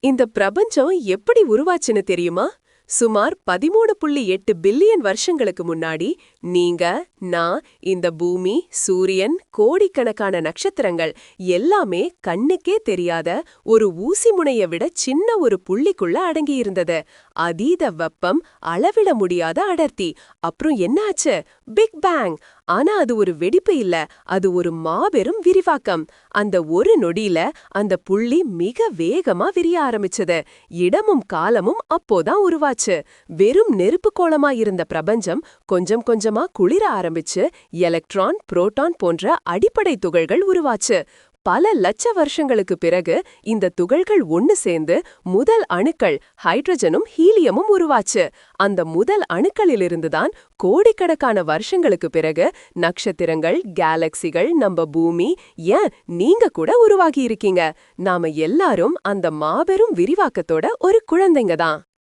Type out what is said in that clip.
இந்த பிரபஞ்சம் எப்படி உருவாச்சுன்னு தெரியுமா? சுமார் 13.8 பில்லியன் வருஷங்களுக்கு முன்னாடி நீங்க, நான், இந்த பூமி, சூரியன், கோடிக்கணக்கான நட்சத்திரங்கள் எல்லாமே கண்ணுக்கே தெரியாத ஒரு ஊசி முனைய விட சின்ன ஒரு புள்ளிக்குள்ள அடங்கியிருந்தது. அதீத வெப்பம், அளவிட முடியாத அடர்த்தி. அப்புறம் என்னாச்சு? Big bang. ஆனா அது ஒரு வெடிப்பு இல்ல, அது ஒரு மாபெரும் விரிவாக்கம். அந்த ஒரு நொடியில அந்த புள்ளி மிக வேகமா விரிய ஆரம்பிச்சது. இடமும் காலமும் அப்போதான் உருவாச்சு. வெறும் நெருப்பு கோளமா இருந்த பிரபஞ்சம் கொஞ்சம் கொஞ்சமா குளிர ஆரம்பிச்சு எலக்ட்ரான், புரோட்டான் போன்ற அடிப்படை துகள்கள் உருவாச்சு. பல லட்ச வருஷங்களுக்கு பிறகு இந்த துகள்கள் ஒன்னு சேர்ந்து முதல் அணுக்கள் ஹைட்ரஜனும் ஹீலியமும் உருவாச்சு. அந்த முதல் அணுக்களிலிருந்துதான் கோடிக்கணக்கான வருஷங்களுக்கு பிறகு நட்சத்திரங்கள், கேலக்சிகள், நம்ம பூமி, ஏன் நீங்க கூட உருவாகி இருக்கீங்க. நாம எல்லாரும் அந்த மாபெரும் விரிவாக்கத்தோட ஒரு குழந்தைங்க தான்.